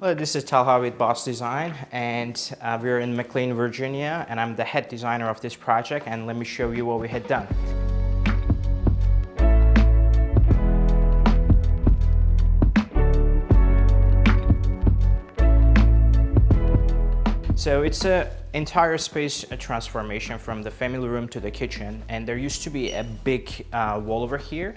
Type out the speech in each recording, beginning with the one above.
Hello, this is Talha with Boss Design, and we're in McLean, Virginia, and I'm the head designer of this project, and let me show you what we had done. So it's an entire space transformation from the family room to the kitchen, and there used to be a big wall over here.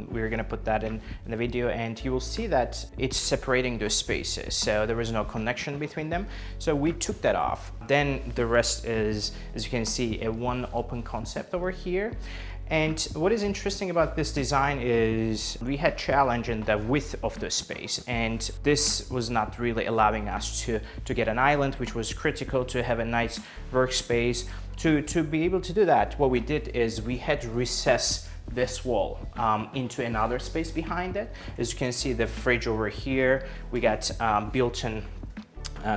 We're gonna put that in the video, and you will see that it's separating those spaces, so there was no connection between them. So we took that off. Then the rest is, as you can see, a one open concept over here. And what is interesting about this design is we had challenge in the width of the space, and this was not really allowing us to get an island, which was critical to have a nice workspace. To be able to do that, what we did is we had to recess this wall into another space behind it. As you can see, the fridge over here, we got built-in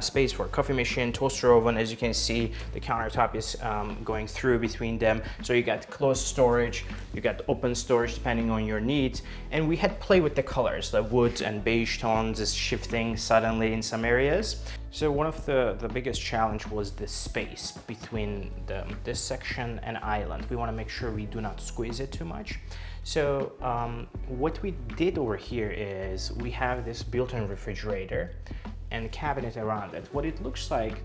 space for coffee machine, toaster oven. As you can see, the countertop is going through between them. So you got closed storage, you got open storage depending on your needs. And we had play with the colors, the wood and beige tones is shifting suddenly in some areas. So one of the biggest challenge was the space between this section and island. We want to make sure we do not squeeze it too much. So what we did over here is we have this built-in refrigerator and cabinet around it. What it looks like,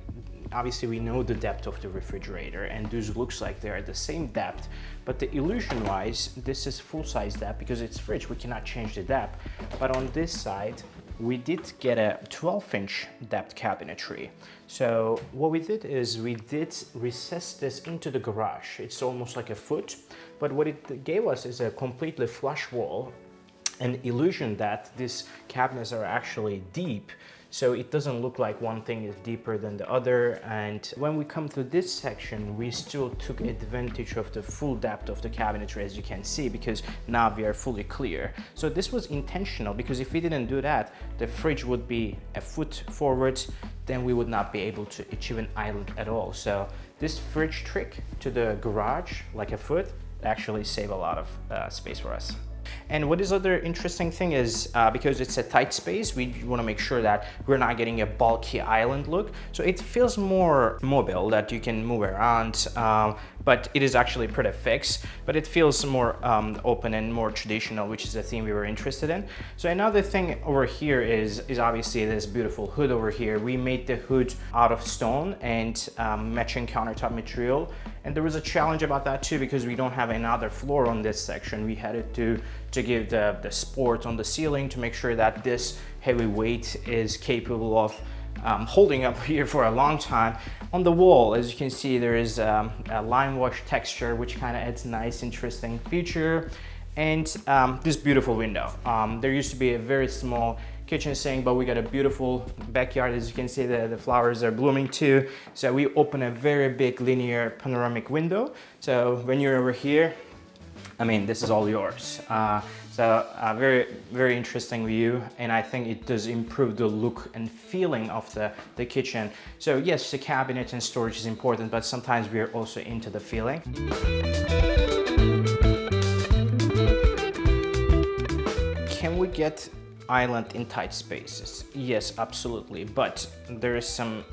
obviously we know the depth of the refrigerator, and those looks like they're at the same depth, but the illusion wise, this is full-size depth because it's fridge, we cannot change the depth. But on this side, we did get a 12-inch depth cabinetry. So what we did is we did recess this into the garage. It's almost like a foot, but what it gave us is a completely flush wall, an illusion that these cabinets are actually deep. So it doesn't look like one thing is deeper than the other. And when we come to this section, we still took advantage of the full depth of the cabinetry, as you can see, because now we are fully clear. So this was intentional, because if we didn't do that, the fridge would be a foot forward, then we would not be able to achieve an island at all. So this fridge trick to the garage, like a foot, actually save a lot of space for us. And what is other interesting thing is, because it's a tight space, we want to make sure that we're not getting a bulky island look. So it feels more mobile, that you can move around, but it is actually pretty fixed, but it feels more open and more traditional, which is the theme we were interested in. So another thing over here is obviously this beautiful hood over here. We made the hood out of stone and matching countertop material. And there was a challenge about that too, because we don't have another floor on this section. We had to give the support on the ceiling to make sure that this heavy weight is capable of holding up here for a long time. On the wall, as you can see, there is a lime wash texture, which kind of adds nice, interesting feature. And this beautiful window. There used to be a very small kitchen sink, but we got a beautiful backyard. As you can see, the flowers are blooming too. So we open a very big linear panoramic window. So when you're over here, I mean, this is all yours. So a very, very interesting view, and I think it does improve the look and feeling of the kitchen. So yes, the cabinet and storage is important, but sometimes we are also into the feeling. Can we get island in tight spaces? Yes, absolutely, but there is some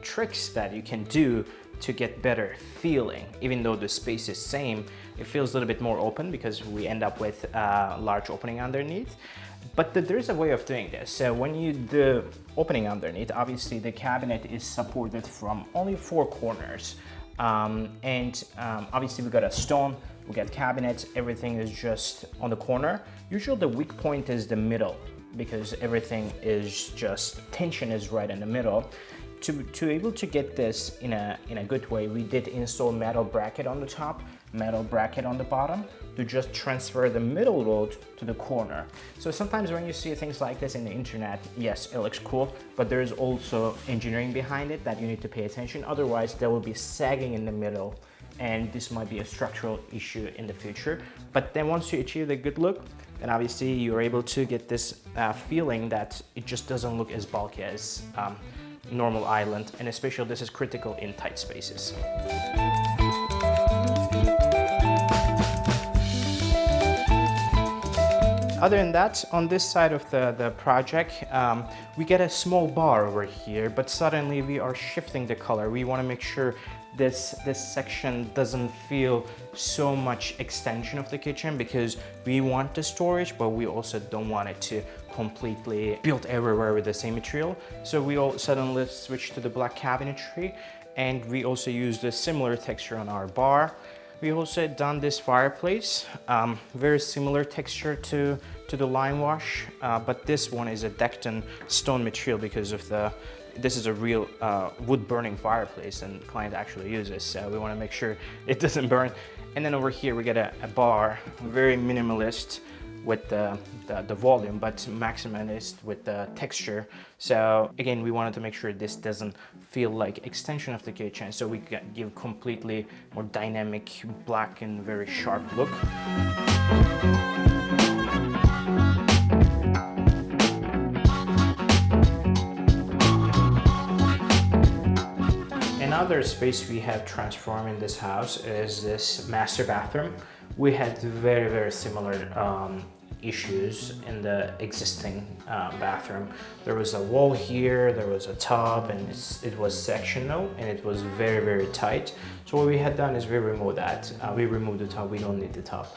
tricks that you can do to get better feeling. Even though the space is same, it feels a little bit more open because we end up with a large opening underneath. But there's a way of doing this. So when you do opening underneath, obviously the cabinet is supported from only 4 corners. Obviously we got a stone, we got cabinets, everything is just on the corner. Usually the weak point is the middle, because everything is just, tension is right in the middle. To able to get this in a good way, we did install metal bracket on the top, metal bracket on the bottom, to just transfer the middle load to the corner. So sometimes when you see things like this in the internet, yes, it looks cool, but there is also engineering behind it that you need to pay attention. Otherwise, there will be sagging in the middle, and this might be a structural issue in the future. But then once you achieve the good look, then obviously you're able to get this feeling that it just doesn't look as bulky as normal island, and especially this is critical in tight spaces. Other than that, on this side of the project, we get a small bar over here, but suddenly we are shifting the color. We want to make sure this section doesn't feel so much extension of the kitchen, because we want the storage, but we also don't want it to completely built everywhere with the same material. So we all suddenly switch to the black cabinetry, and we also use the similar texture on our bar. We also done this fireplace, very similar texture to the lime wash, but this one is a decked in stone material because of this is a real wood burning fireplace, and the client actually uses, so we want to make sure it doesn't burn. And then over here we get a bar, very minimalist with the volume, but maximalist with the texture. So again, we wanted to make sure this doesn't feel like extension of the kitchen, so we can give completely more dynamic black and very sharp look. Another space we have transformed in this house is this master bathroom. We had very similar issues in the existing bathroom. There was a wall here, there was a tub, and it was sectional, and it was very tight. So what we had done is we removed that. We removed the tub, we don't need the tub.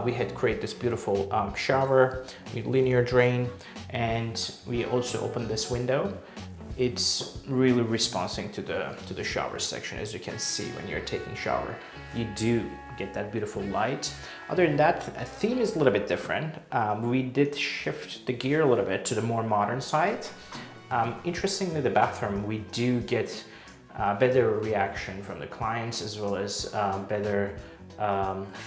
We had created this beautiful shower with linear drain, and we also opened this window. It's really responding to the shower section. As you can see, when you're taking shower, you do get that beautiful light. Other than that, the theme is a little bit different. We did shift the gear a little bit to the more modern side. Interestingly, the bathroom, we do get better reaction from the clients, as well as better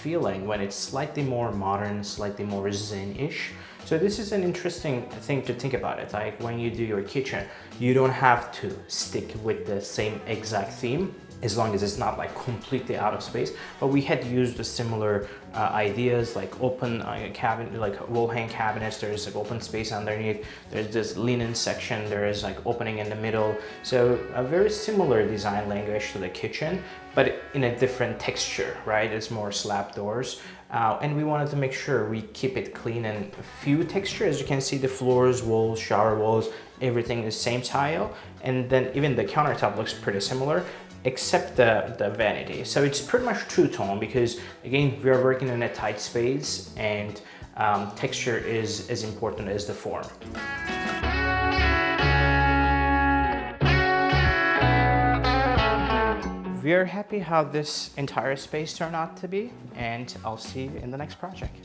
feeling when it's slightly more modern, slightly more zen-ish. So this is an interesting thing to think about it. Like when you do your kitchen, you don't have to stick with the same exact theme, as long as it's not like completely out of space. But we had used the similar ideas, like open cabinet, like wall hang cabinets. There's like open space underneath. There's this linen section. There is like opening in the middle. So a very similar design language to the kitchen, but in a different texture, right? It's more slab doors. And we wanted to make sure we keep it clean and few texture. As you can see, the floors, walls, shower walls, everything is same tile. And then even the countertop looks pretty similar, except the vanity. So it's pretty much two-tone, because again, we are working in a tight space, and texture is as important as the form. We are happy how this entire space turned out to be, and I'll see you in the next project.